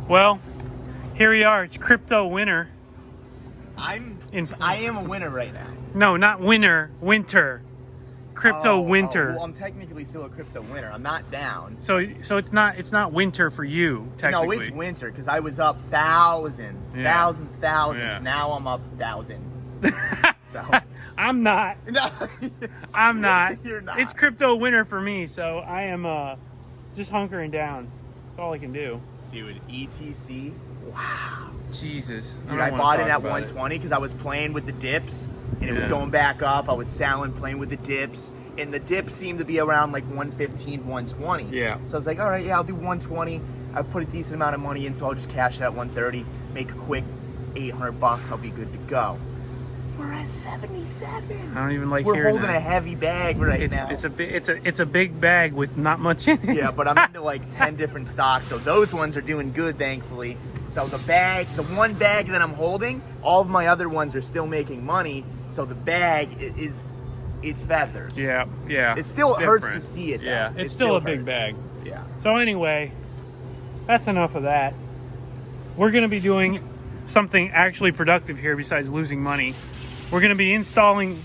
Well, here we are. It's crypto winter. I am a winner right now. No, not winter. Winter. Crypto winter. Well, I'm technically still a crypto winner. I'm not down. So it's not winter for you technically. No, it's winter because I was up thousands. Yeah. Now I'm up 1,000. So I'm not. no, I'm not. You're not. It's crypto winter for me, so I am just hunkering down. That's all I can do. Dude, ETC. Wow. Jesus. Dude, I bought it at 120 because I was playing with the dips and it was going back up. I was selling, playing with the dips, and the dip seemed to be around like 115, 120. Yeah. So I was like, all right, yeah, I'll do 120. I put a decent amount of money in, so I'll just cash it at 130, make a quick $800. I'll be good to go. We're at 77. I don't even like We're hearing holding that. a heavy bag right now. It's a big bag with not much in it. Yeah, but I'm into like 10 different stocks, so those ones are doing good, thankfully. So the one bag that I'm holding, all of my other ones are still making money. So the bag it's feathers. Yeah. It still Different. hurts to see it. Though. Yeah, It it's still a big hurts. bag. Yeah. So anyway, that's enough of that. We're going to be doing something actually productive here besides losing money. We're going to be installing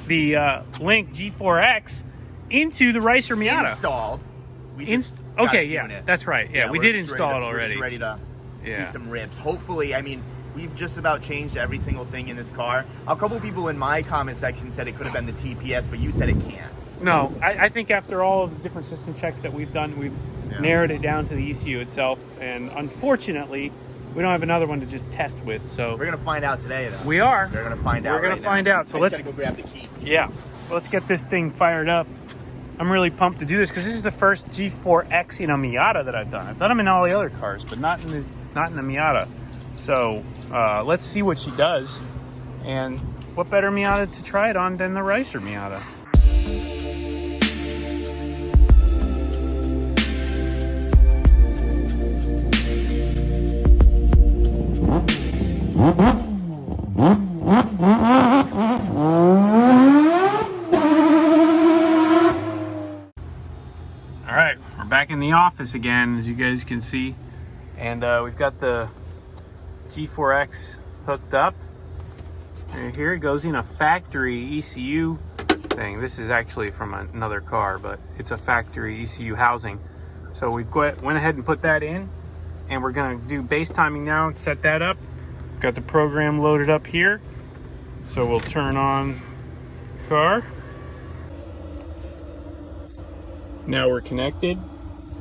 the Link G4X into the RICER Miata. Installed. We just Okay, gotta tune yeah, it. that's right. Yeah, we we're did just install it We're already. just ready to do some rips. Hopefully, I mean, we've just about changed every single thing in this car. A couple people in my comment section said it could have been the TPS, but you said it can't. No, I think after all of the different system checks that we've done, we've narrowed it down to the ECU itself. And unfortunately, we don't have another one to just test with. So We're gonna find out today, though. we are. We're gonna find out. We're gonna find out. So let's gotta go grab the key. Yeah, let's get this thing fired up. I'm really pumped to do this because this is the first G4X in a Miata that I've done. I've done them in all the other cars, but not in the Miata. So let's see what she does, and what better Miata to try it on than the RICER Miata. All right, we're back in the office again, as you guys can see, and we've got the G4X hooked up. And here it goes in a factory ECU thing. This is actually from another car, but it's a factory ECU housing. So we've went ahead and put that in, and we're gonna do base timing now and set that up. Got the program loaded up here, so we'll turn on car. Now we're connected.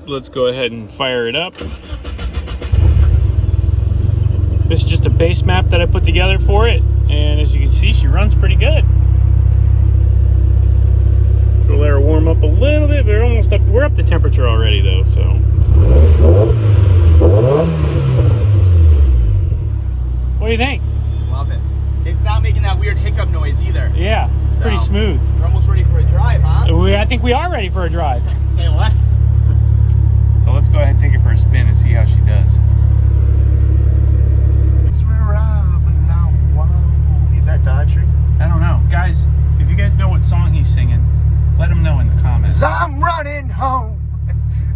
Let's go ahead and fire it up. This is just a base map that I put together for it, and as you can see, she runs pretty good. We'll let her warm up a little bit, but we're up to temperature already though, so. What do you think? Love it. It's not making that weird hiccup noise either. Yeah, it's pretty smooth. We're almost ready for a drive, huh? I think we are ready for a drive. Say less. So let's go ahead and take it for a spin and see how she does. Is that Daughtry? I don't know. Guys, if you guys know what song he's singing, let him know in the comments. I'm running home.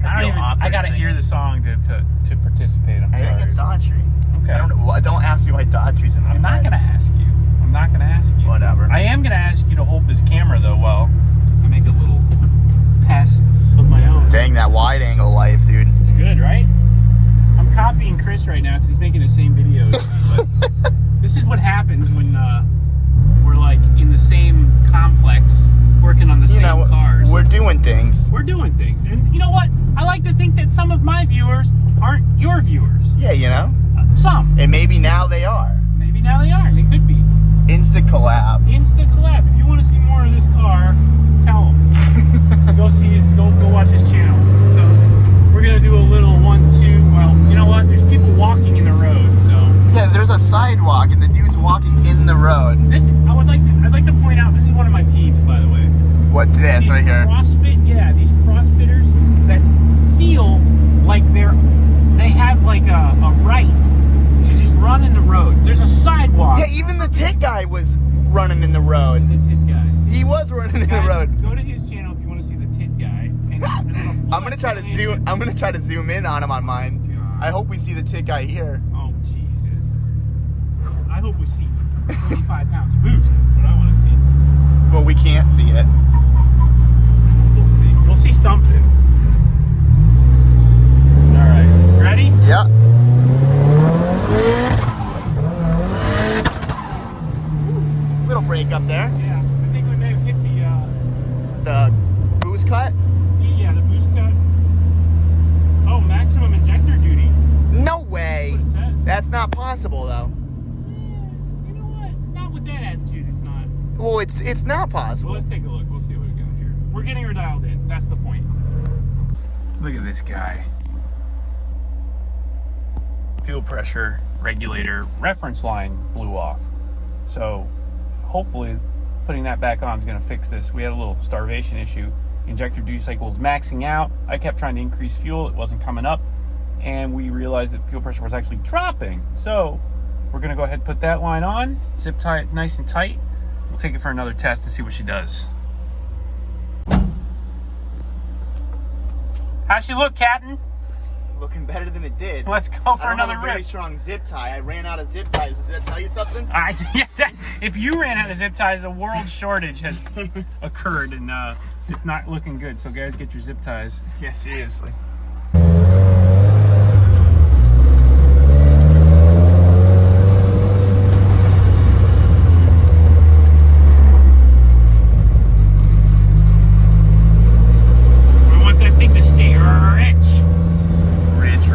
I gotta hear the song to participate. I think it's Daughtry. Okay. I don't know. Well, don't ask me why Daughtry's in my I'm not head. gonna ask you. I'm not gonna ask you. Whatever. I am gonna ask you to hold this camera though while I make a little pass of my own. Dang, that wide angle life, dude. It's good, right? I'm copying Chris right now because he's making the same videos. But this is what happens when we're like in the same complex, working on the same cars. We're doing things. We're doing things, and you know what? I like to think that some of my viewers aren't your viewers. Yeah, you know. Some. And maybe now they are. Maybe now they are. They could be. Insta collab. Insta collab. If you want to see more of this car, tell him. Go watch his channel. So we're gonna do a little 1-2. Well, you know what? There's people walking in the road, so. Yeah, there's a sidewalk and the dude's walking in the road. I'd like to point out, this is one of my peeves, by the way. What this These right here? these CrossFitters that feel like they have like a right to just run in the road. There's a sidewalk. Yeah, even the tit guy was running in the road. The tit guy. He was running in the road. Go to his channel if you want to see the tit guy. And I'm gonna try to zoom in on him on mine. God. I hope we see the tick I hear. Oh, Jesus. I hope we see 25 pounds of boost. That's what I want to see. Well, we can't see it. We'll see. We'll see something. All right. Ready? Yeah. Little break up there. Yeah. I think we may have hit The boost cut? yeah, the boost cut. Oh, maximum injector duty. No way. That's what it says. That's not possible though. You know what? Not with that attitude, it's not. Well, it's not Well, possible. let's take a look. We'll see what we got here. We're getting her dialed in. That's the point. Look at this guy. Fuel pressure regulator reference line blew off. So hopefully putting that back on is going to fix this. We had a little starvation issue. Injector duty cycle was maxing out. I kept trying to increase fuel. It wasn't coming up. And we realized that fuel pressure was actually dropping. So we're going to go ahead and put that line on, zip tie it nice and tight. We'll take it for another test and see what she does. How's she look, Captain? Looking better than it did. Let's go for I don't another have a very rip. strong zip tie. I ran out of zip ties. Does that tell you something? If you ran out of zip ties, a world shortage has occurred, and it's not looking good. So guys, get your zip ties. Yeah, seriously. We want that thing to stay rich. Rich.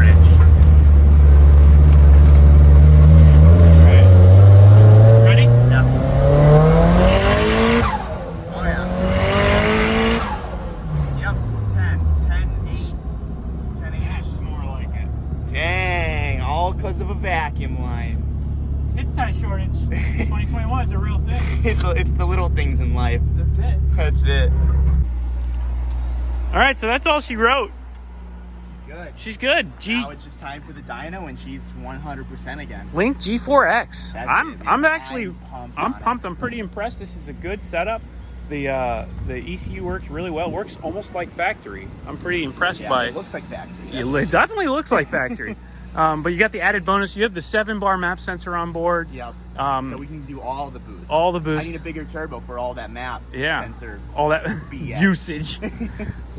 Ready? Yeah. Oh yeah. Yep. 10, 8. That's more like it. Dang, all because of a vacuum line. Zip tie shortage. 2021 is a real thing. It's the little things in life. That's it. That's it. All right, so that's all she wrote. It's good. She's good. Now it's just time for the dyno, and she's 100% again. Link G4X. That's I'm it, man. I'm actually I'm I'm pumped on pumped. I'm pretty impressed. This is a good setup. The ECU works really well. Works almost like factory. I'm pretty impressed Yeah, by it it. looks like factory. It definitely looks like factory. But you got the added bonus. You have the 7-bar map sensor on board. Yep. Um, So we can do all the boost. all the I boost. need a bigger turbo for all that map sensor. All that BS. usage.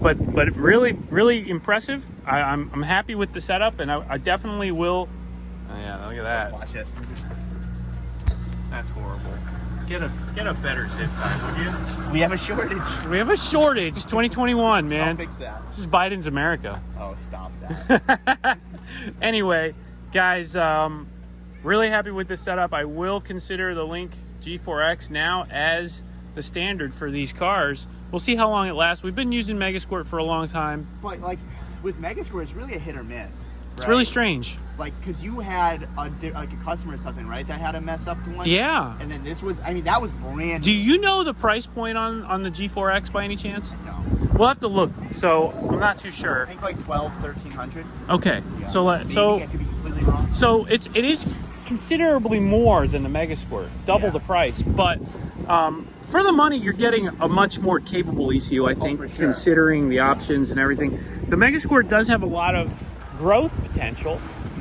but really impressive. I'm happy with the setup, and I definitely will. Oh, yeah, look at that. Watch this. That's horrible. Get a better zip tie, would you? We have a shortage. We have a shortage. 2021, I'll man. fix that. This is Biden's America. Oh, stop that. Anyway, guys, really happy with this setup. I will consider the Link G4X now as the standard for these cars. We'll see how long it lasts. We've been using Megasquirt for a long time. But like with Megasquirt, it's really a hit or miss. It's right? really strange. Like, cause you had a customer or something, right? That had a mess up to one. Yeah. And then this was, I mean, that was brand Do new. you know the price point on the G4X by any chance? No. We'll have to look. So I'm not too sure. I think like 1300. Okay. Yeah. So Maybe, I could be completely wrong. So it is considerably more than the Megasquirt, double Yeah. the price. But for the money, you're getting a much more capable ECU, I think, for sure. considering the options and everything. The Megasquirt does have a lot of growth potential,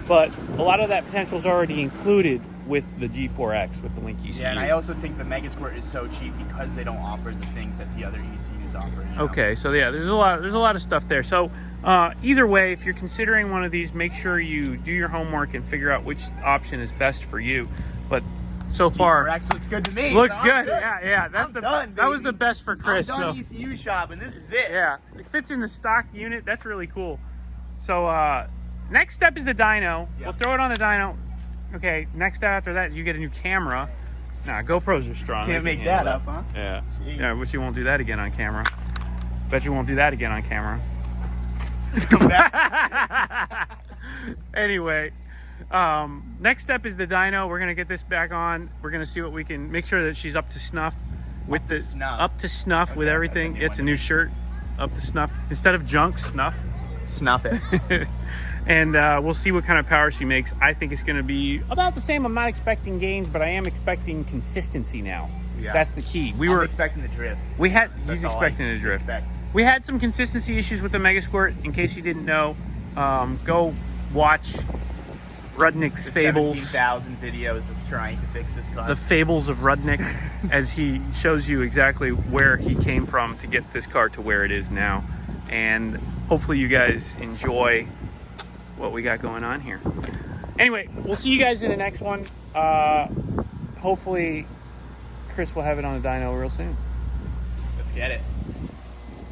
but a lot of that potential is already included with the G4X, with the Link ECU. Yeah, and I also think the Megasquirt is so cheap because they don't offer the things that the other ECUs offer. You know? Okay, so yeah, there's a lot of stuff there. So either way, if you're considering one of these, make sure you do your homework and figure out which option is best for you. But so far, G4X looks good to me. looks so good. I'm Yeah. That's I'm done, that was baby. the best for Chris. I'm done So ECU shopping. This is it. yeah, it fits in the stock unit. That's really cool. So next step is the dyno. Yeah. We'll throw it on the dyno. Okay, next step after that is you get a new camera. Nah, GoPros are strong. Can't They make can that handle up, huh? Yeah. Jeez. Yeah, but you won't do that again on camera. Bet you won't do that again on camera. Come back. Anyway, next step is the dyno. We're gonna get this back on. We're gonna see what we can make sure that she's up to snuff with to snuff. up to snuff with Okay, everything. that's a new It's a one. new shirt. Up to snuff instead of junk, snuff. Snuff it. And we'll see what kind of power she makes. I think it's gonna be about the same. I'm not expecting gains, but I am expecting consistency now. Yeah. That's the key. I'm expecting the drift. He's That's all expecting I a drift. expect. We had some consistency issues with the Megasquirt. In case you didn't know, go watch Rudnick's fables. 17,000 videos of trying to fix this car. The fables of Rudnick as he shows you exactly where he came from to get this car to where it is now. And hopefully you guys enjoy what we got going on here. Anyway, we'll see you guys in the next one. Hopefully Chris will have it on the dyno real soon. Let's get it.